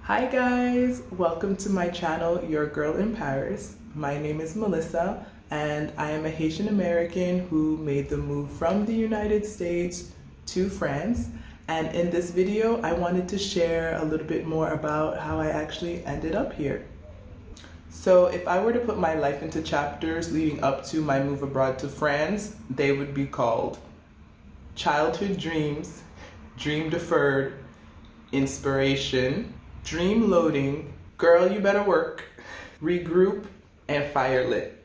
Hi guys, welcome to my channel, Your Girl in Paris. My name is Melissa and I am a Haitian American who made the move from the United States to France. And in this video, I wanted to share a little bit more about how I actually ended up here. So if I were to put my life into chapters leading up to my move abroad to France, they would be called childhood dreams, dream deferred, inspiration, dream loading, girl you better work, regroup, and fire lit.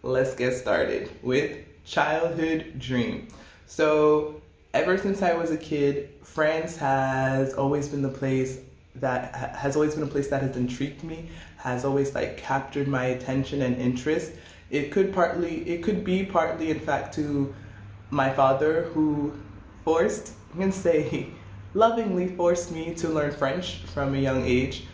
Let's get started with childhood dream. So ever since I was a kid, France has always been a place that has intrigued me, has always captured my attention and interest. It could be partly in fact to my father, who lovingly forced me to learn French from a young age.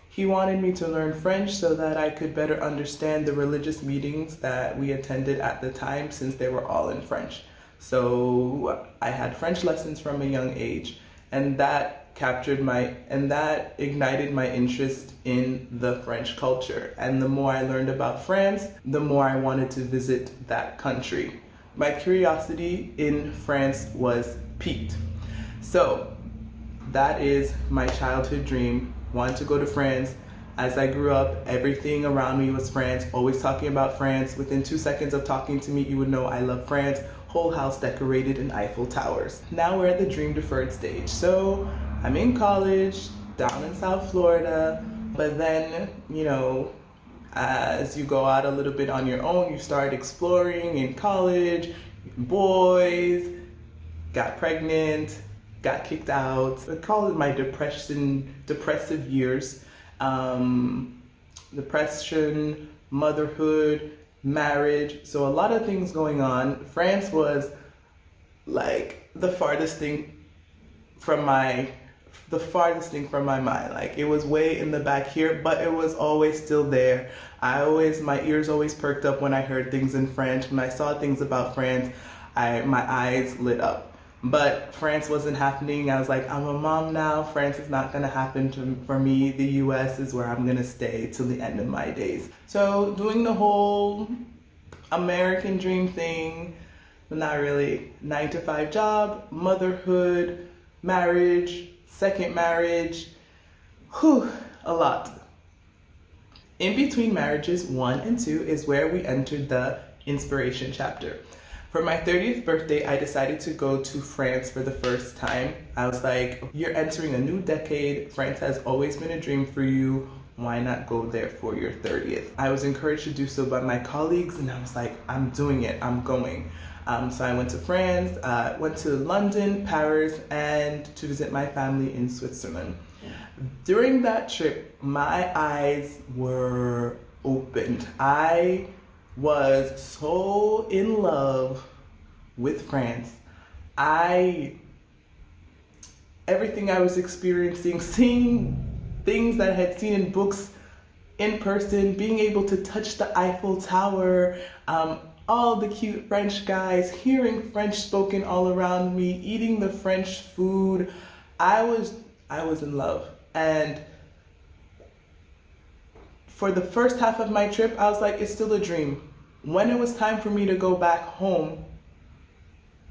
He wanted me to learn French so that I could better understand the religious meetings that we attended at the time, since they were all in French. So I had French lessons from a young age, and that ignited my interest in the French culture. And the more I learned about France, the more I wanted to visit that country. My curiosity in France was piqued. So that is my childhood dream, wanted to go to France. As I grew up, everything around me was France, always talking about France. Within 2 seconds of talking to me, you would know I love France. Whole house decorated in Eiffel Towers. Now we're at the dream deferred stage. So I'm in college, down in South Florida, but then, as you go out a little bit on your own, you start exploring in college, boys, got pregnant, got kicked out. I call it my depressive years. Depression, motherhood, marriage. So a lot of things going on. France was the farthest thing from my mind. It was way in the back here, but it was always still there. My ears always perked up when I heard things in French. When I saw things about France, my eyes lit up. But France wasn't happening. I was like, I'm a mom now. France is not gonna happen for me. The US is where I'm gonna stay till the end of my days. So doing the whole American dream thing, but not really. 9-to-5 job, motherhood, marriage, second marriage, a lot. In between marriages 1 and 2 is where we entered the inspiration chapter. For my 30th birthday, I decided to go to France for the first time. I was like, you're entering a new decade. France has always been a dream for you. Why not go there for your 30th? I was encouraged to do so by my colleagues, and I was like, I'm doing it, I'm going. So I went to France, went to London, Paris, and to visit my family in Switzerland. During that trip, my eyes were opened. I was so in love with France. Everything I was experiencing, seeing things that I had seen in books in person, being able to touch the Eiffel Tower, all the cute French guys, hearing French spoken all around me, eating the French food. I was in love. And for the first half of my trip, I was like, it's still a dream. When it was time for me to go back home,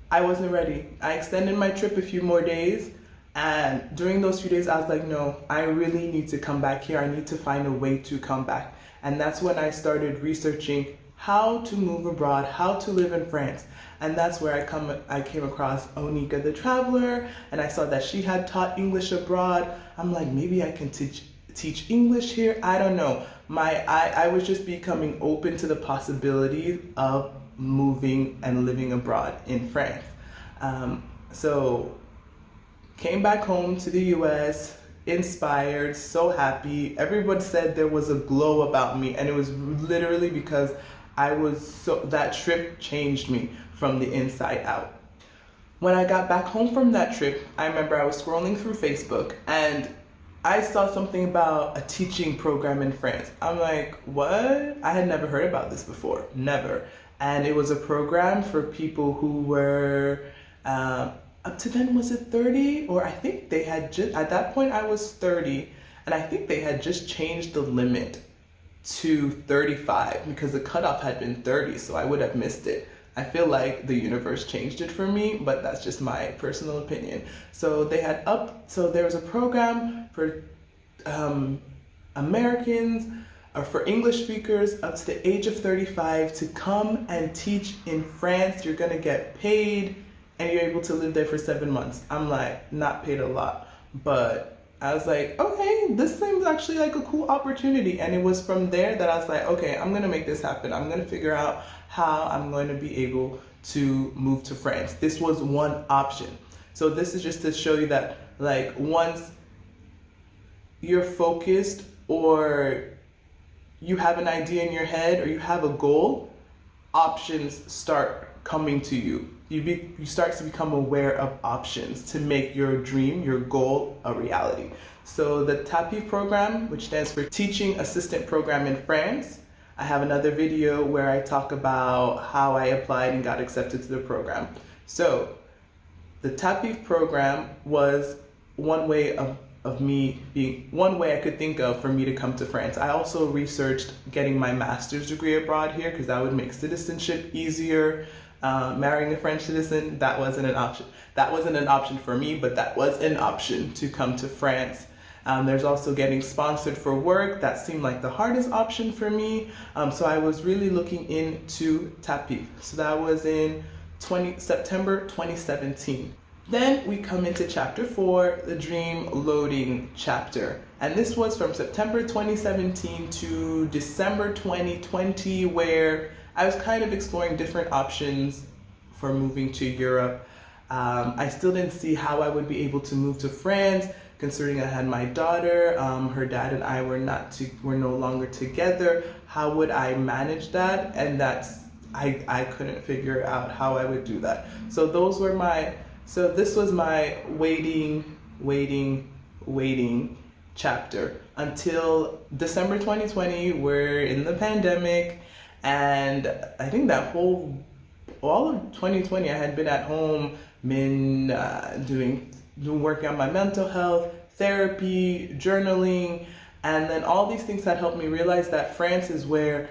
I wasn't ready. I extended my trip a few more days, and during those few days, I was like, no, I really need to come back here. I need to find a way to come back. And that's when I started researching how to move abroad, how to live in France. And that's where I came across Onika the Traveler, and I saw that she had taught English abroad. I'm like, maybe I can teach English here. I don't know. I was just becoming open to the possibility of moving and living abroad in France. So came back home to the US, inspired, so happy. Everyone said there was a glow about me, and it was literally because that trip changed me from the inside out. When I got back home from that trip, I remember I was scrolling through Facebook, and I saw something about a teaching program in France. I'm like, what? I had never heard about this before, never. And it was a program for people who were up to then, was it 30? Or I think they had just, at that point I was 30, And I think they had just changed the limit to 35 because the cutoff had been 30, so I would have missed it. I feel like the universe changed it for me, but that's just my personal opinion. So there was a program for Americans or for English speakers up to the age of 35 to come and teach in France. You're gonna get paid and you're able to live there for 7 months. I'm like, not paid a lot, but I was like, okay, this seems actually like a cool opportunity. And it was from there that I was like, okay, I'm gonna make this happen. I'm gonna figure out how I'm going to be able to move to France. This was one option. So this is just to show you that, like, once you're focused or you have an idea in your head or you have a goal, options start coming to you. You start to become aware of options to make your dream, your goal, a reality. So the TAPIF program, which stands for Teaching Assistant Program in France, I have another video where I talk about how I applied and got accepted to the program. So the TAPIF program was one way I could think of for me to come to France. I also researched getting my master's degree abroad here because that would make citizenship easier. Marrying a French citizen, that wasn't an option. That wasn't an option for me, but that was an option to come to France. There's also getting sponsored for work. That seemed like the hardest option for me. So I was really looking into TAPIF. So that was in September 2017. Then we come into chapter 4, the dream loading chapter. And this was from September 2017 to December 2020, where I was kind of exploring different options for moving to Europe. I still didn't see how I would be able to move to France, considering I had my daughter. Her dad and I were no longer together. How would I manage that? And I couldn't figure out how I would do that. So this was my waiting chapter until December 2020. We're in the pandemic, and I think that all of 2020 I had been at home, been working on my mental health, therapy, journaling, and then all these things had helped me realize that France is where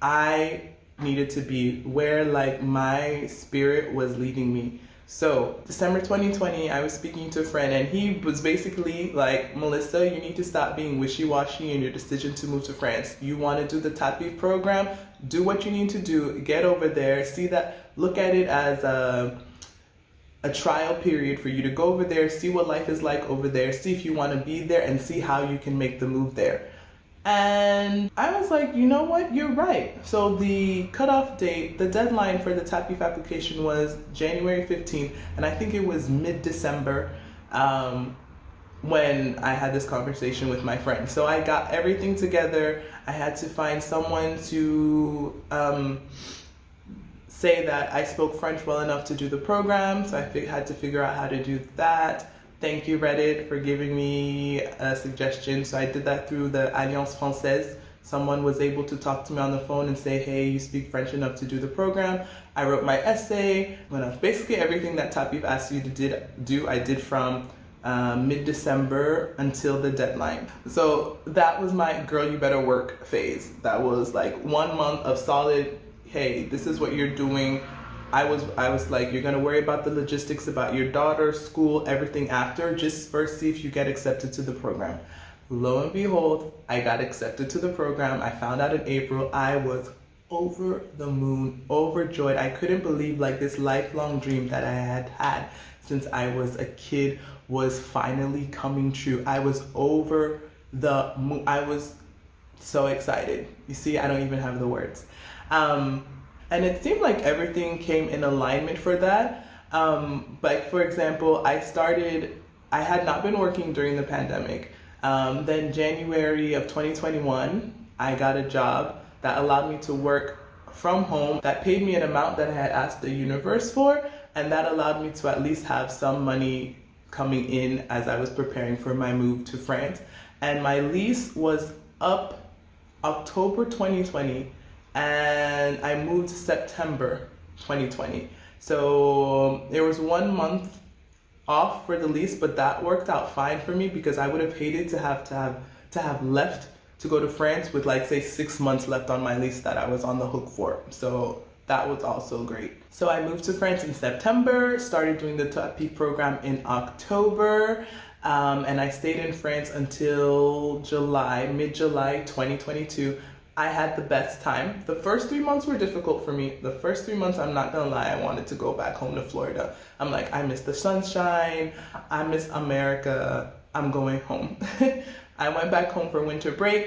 I needed to be, where like my spirit was leading me. So December 2020, I was speaking to a friend and he was basically like, Melissa, you need to stop being wishy-washy in your decision to move to France. You want to do the TAPIF program, do what you need to do, get over there, look at it as a trial period for you to go over there, see what life is like over there, see if you want to be there and see how you can make the move there. And I was like, you know what, you're right. So the cutoff date, the deadline for the TAPIF application was January 15th, and I think it was mid-December when I had this conversation with my friend. So I got everything together. I had to find someone to say that I spoke French well enough to do the program, so I had to figure out how to do that. Thank you, Reddit, for giving me a suggestion. So I did that through the Alliance Française. Someone was able to talk to me on the phone and say, hey, you speak French enough to do the program. I wrote my essay. Basically everything that TAPIF asked you to do, I did from mid-December until the deadline. So that was my girl, you better work phase. That was like 1 month of solid, hey, this is what you're doing. I was like, you're gonna worry about the logistics about your daughter, school, everything after. Just first see if you get accepted to the program. Lo and behold, I got accepted to the program. I found out in April. I was over the moon, overjoyed. I couldn't believe like this lifelong dream that I had had since I was a kid was finally coming true. I was over the moon. I was so excited. You see, I don't even have the words. And it seemed like everything came in alignment for that. But for example, I had not been working during the pandemic. Then January of 2021, I got a job that allowed me to work from home, that paid me an amount that I had asked the universe for, and that allowed me to at least have some money coming in as I was preparing for my move to France. And my lease was up October 2020. And I moved September 2020. So there was 1 month off for the lease, but that worked out fine for me because I would have hated to have left to go to France with like say 6 months left on my lease that I was on the hook for. So that was also great. So I moved to France in September, started doing the TAPIF program in October, and I stayed in France until mid-July 2022. I had the best time. The first 3 months were difficult for me. The first 3 months, I'm not gonna lie, I wanted to go back home to Florida. I'm like, I miss the sunshine, I miss America, I'm going home. I went back home for winter break,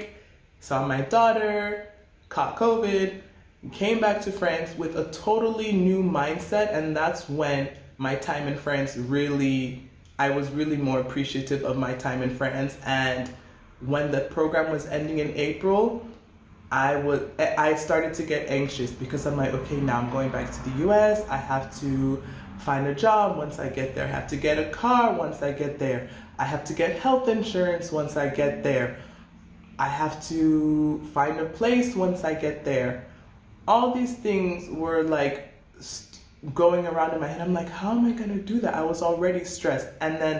saw my daughter, caught COVID, came back to France with a totally new mindset, and that's when my time in France I was really more appreciative of my time in France. And when the program was ending in April, I started to get anxious because I'm like, okay, now I'm going back to the US. I have to find a job once I get there. I have to get a car once I get there. I have to get health insurance once I get there. I have to find a place once I get there. All these things were like going around in my head. I'm like, how am I gonna do that? I was already stressed. And then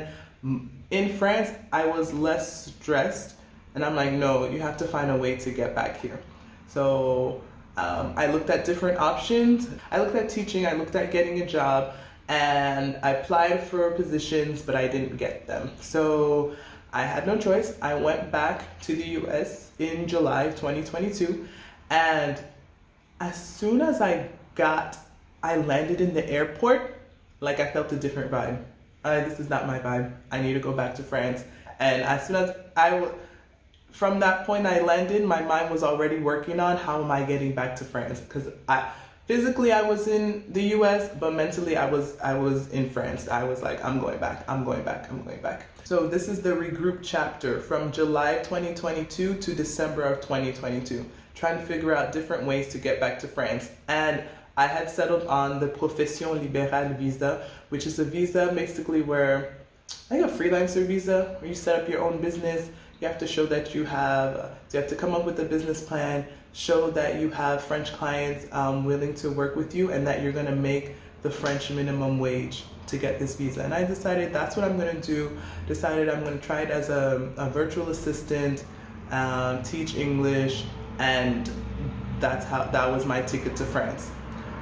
in France, I was less stressed. And I'm like, no, you have to find a way to get back here. So I looked at different options. I looked at teaching, I looked at getting a job, and I applied for positions, but I didn't get them. So I had no choice. I went back to the US in July 2022. And as soon as I landed in the airport, like I felt a different vibe. This is not my vibe. I need to go back to France. And as soon as from that point I landed, my mind was already working on how am I getting back to France, because physically I was in the US, but mentally I was in France. I was like, I'm going back. So this is the Regroup chapter from July 2022 to December of 2022, trying to figure out different ways to get back to France. And I had settled on the Profession Libérale visa, which is a visa basically where, like a freelancer visa, where you set up your own business. You have to show that you have to come up with a business plan, show that you have French clients willing to work with you, and that you're gonna make the French minimum wage to get this visa. And I decided that's what I'm gonna do. Decided I'm gonna try it as a virtual assistant, teach English, and that was my ticket to France.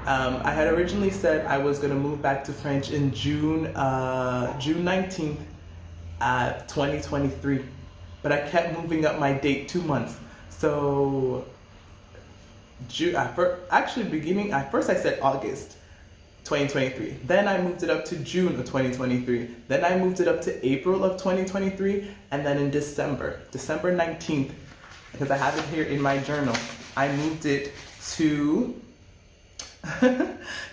I had originally said I was gonna move back to France in June 19th, 2023. But I kept moving up my date 2 months. So at first I said August 2023. Then I moved it up to June of 2023. Then I moved it up to April of 2023. And then in December 19th, because I have it here in my journal, I moved it to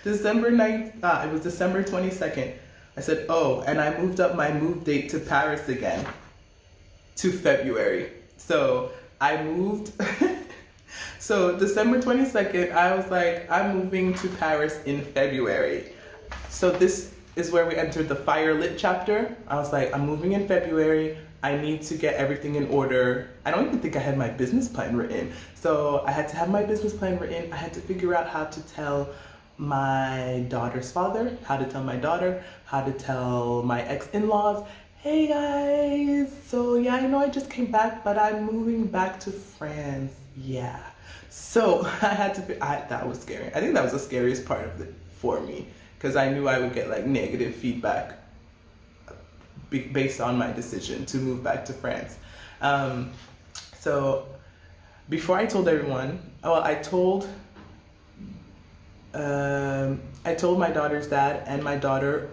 December 9th. It was December 22nd. I said, oh, and I moved up my move date to Paris again, to February. So I moved. So December 22nd, I was like, I'm moving to Paris in February. So this is where we entered the fire lit chapter. I was like, I'm moving in February. I need to get everything in order. I don't even think I had my business plan written. So I had to have my business plan written. I had to figure out how to tell my daughter's father, how to tell my daughter, how to tell my ex-in-laws, hey guys, so yeah, I know I just came back, but I'm moving back to France, yeah. So I had to, that was scary. I think that was the scariest part of it for me, because I knew I would get like negative feedback based on my decision to move back to France. So before I told everyone, I told my daughter's dad and my daughter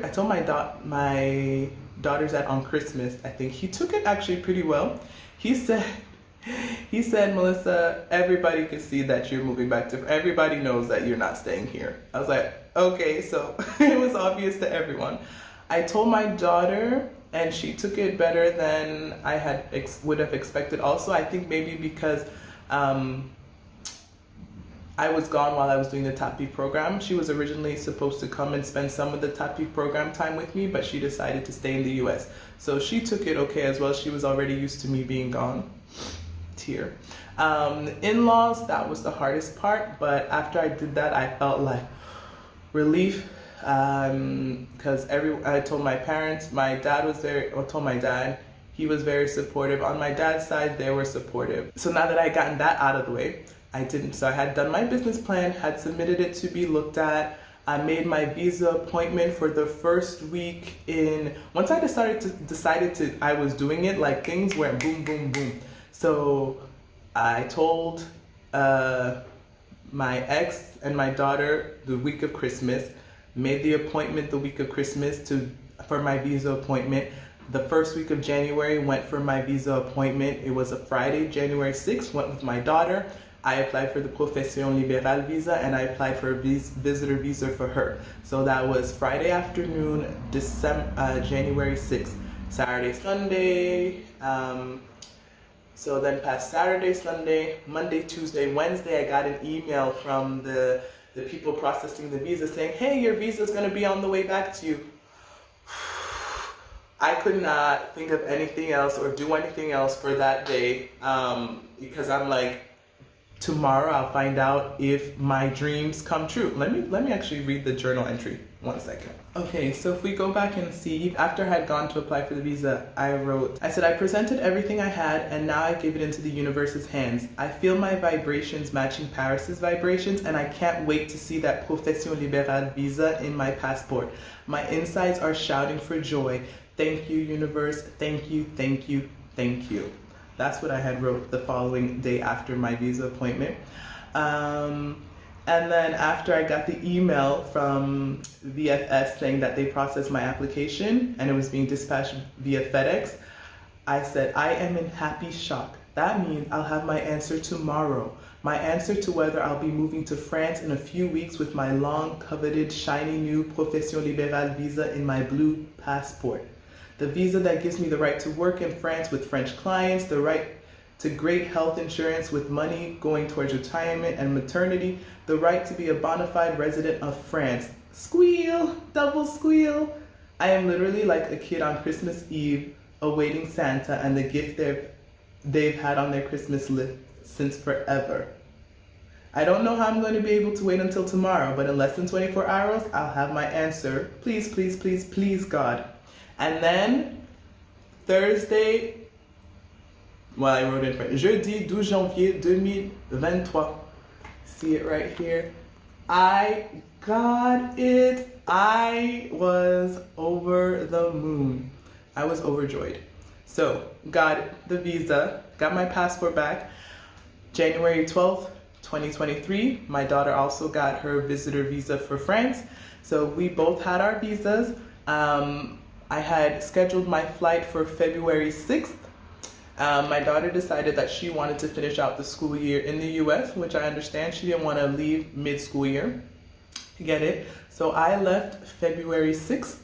I told my daughter's dad on Christmas. I think he took it actually pretty well. He said, Melissa, everybody can see that you're moving back to, everybody knows that you're not staying here. I was like, okay, so it was obvious to everyone. I told my daughter, and she took it better than I would have expected also. I think maybe because I was gone while I was doing the TAPIF program. She was originally supposed to come and spend some of the TAPIF program time with me, but she decided to stay in the US. So she took it okay as well. She was already used to me being gone. Tear. In-laws, that was the hardest part, but after I did that, I felt like relief. because I told my parents, my dad was very, I told my dad, he was very supportive. On my dad's side, they were supportive. So now that I gotten that out of the way, so I had done my business plan, had submitted it to be looked at. I made my visa appointment for the first week once I I was doing it, like things went boom, boom, boom. So I told my ex and my daughter the week of Christmas, made the appointment the week of Christmas for my visa appointment. The first week of January went for my visa appointment. It was a Friday, January 6th, went with my daughter. I applied for the Profession Libérale visa and I applied for a visitor visa for her. So that was Friday afternoon, January 6th, Saturday, Sunday. So then past Saturday, Sunday, Monday, Tuesday, Wednesday, I got an email from the people processing the visa saying, hey, your visa is going to be on the way back to you. I could not think of anything else or do anything else for that day because I'm like, tomorrow I'll find out if my dreams come true. Let me actually read the journal entry. 1 second. Okay, so if we go back and see, after I had gone to apply for the visa, I said, I presented everything I had and now I give it into the universe's hands. I feel my vibrations matching Paris's vibrations and I can't wait to see that Profession Libérale visa in my passport. My insides are shouting for joy. Thank you, universe. Thank you, thank you, thank you. That's what I had wrote the following day after my visa appointment. And then after I got the email from VFS saying that they processed my application and it was being dispatched via FedEx, I said, I am in happy shock. That means I'll have my answer tomorrow. My answer to whether I'll be moving to France in a few weeks with my long coveted shiny new Profession Libérale visa in my blue passport. The visa that gives me the right to work in France with French clients, the right to great health insurance with money going towards retirement and maternity, the right to be a bona fide resident of France. Squeal, double squeal. I am literally like a kid on Christmas Eve awaiting Santa and the gift they've had on their Christmas list since forever. I don't know how I'm going to be able to wait until tomorrow, but in less than 24 hours, I'll have my answer. Please, please, please, please, God. And then Thursday, well, I wrote it for jeudi 12 janvier 2023. See it right here. I got it. I was over the moon. I was overjoyed. So, got the visa, got my passport back. January 12th, 2023. My daughter also got her visitor visa for France. So we both had our visas. I had scheduled my flight for February 6th. My daughter decided that she wanted to finish out the school year in the US, which I understand. She didn't want to leave mid-school year. Get it? So I left February 6th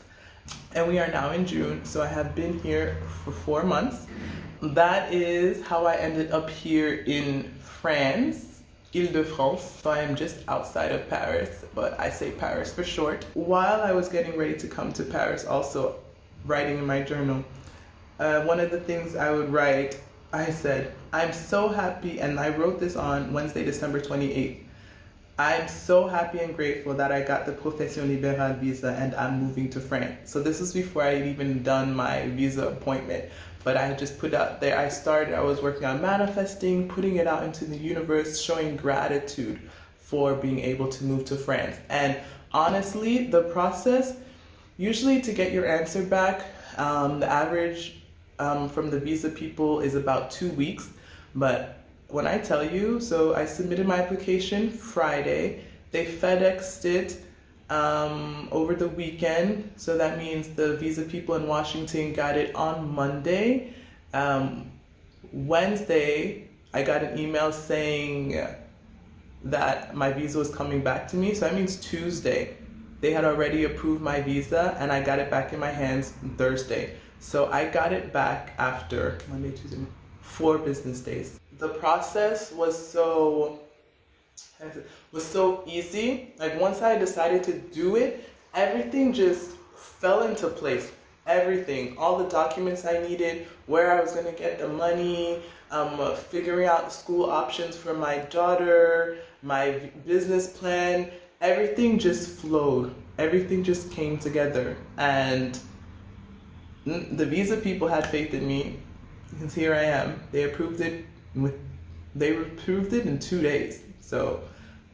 and we are now in June. So I have been here for 4 months. That is how I ended up here in France, Île-de-France. So I am just outside of Paris, but I say Paris for short. While I was getting ready to come to Paris, also writing in my journal, one of the things I would write, I said, I'm so happy, and I wrote this on Wednesday, December 28th. I'm so happy and grateful that I got the Profession Libérale visa and I'm moving to France. So this was before I had even done my visa appointment. But I had just put out there, I was working on manifesting, putting it out into the universe, showing gratitude for being able to move to France. And honestly, the process, usually to get your answer back, the average from the visa people is about 2 weeks. But when I tell you, so I submitted my application Friday, they FedExed it over the weekend. So that means the visa people in Washington got it on Monday. Wednesday, I got an email saying that my visa was coming back to me. So that means Tuesday, they had already approved my visa and I got it back in my hands Thursday. So I got it back after Monday, Tuesday, 4 business days. The process was so easy. Like once I decided to do it, everything just fell into place. Everything, all the documents I needed, where I was gonna get the money, figuring out the school options for my daughter, my business plan, everything just flowed. everything just came together. And the visa people had faith in me, because here I am. They approved it in 2 days. So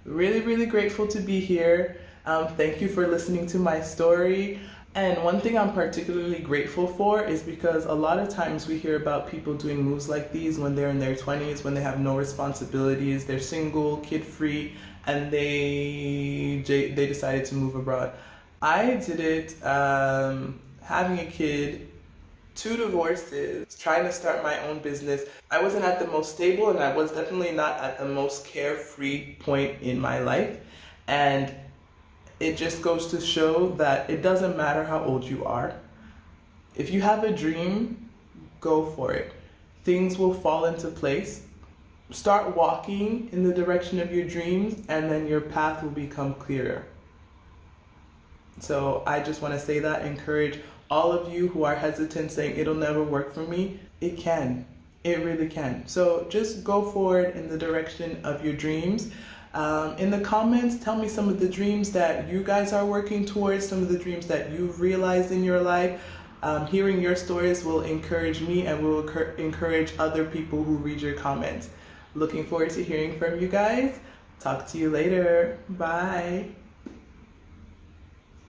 really, really grateful to be here. Thank you for listening to my story. And one thing I'm particularly grateful for is because a lot of times we hear about people doing moves like these when they're in their 20s, when they have no responsibilities, they're single, kid-free, and they decided to move abroad. I did it having a kid, 2 divorces, trying to start my own business. I wasn't at the most stable, and I was definitely not at the most carefree point in my life. And it just goes to show that it doesn't matter how old you are. If you have a dream, go for it. Things will fall into place. Start walking in the direction of your dreams, and then your path will become clearer. So I just want to say that, encourage all of you who are hesitant, saying it'll never work for me. It can. It really can. So just go forward in the direction of your dreams. In the comments, tell me some of the dreams that you guys are working towards, some of the dreams that you've realized in your life. Hearing your stories will encourage me and will encourage other people who read your comments. Looking forward to hearing from you guys. Talk to you later. Bye.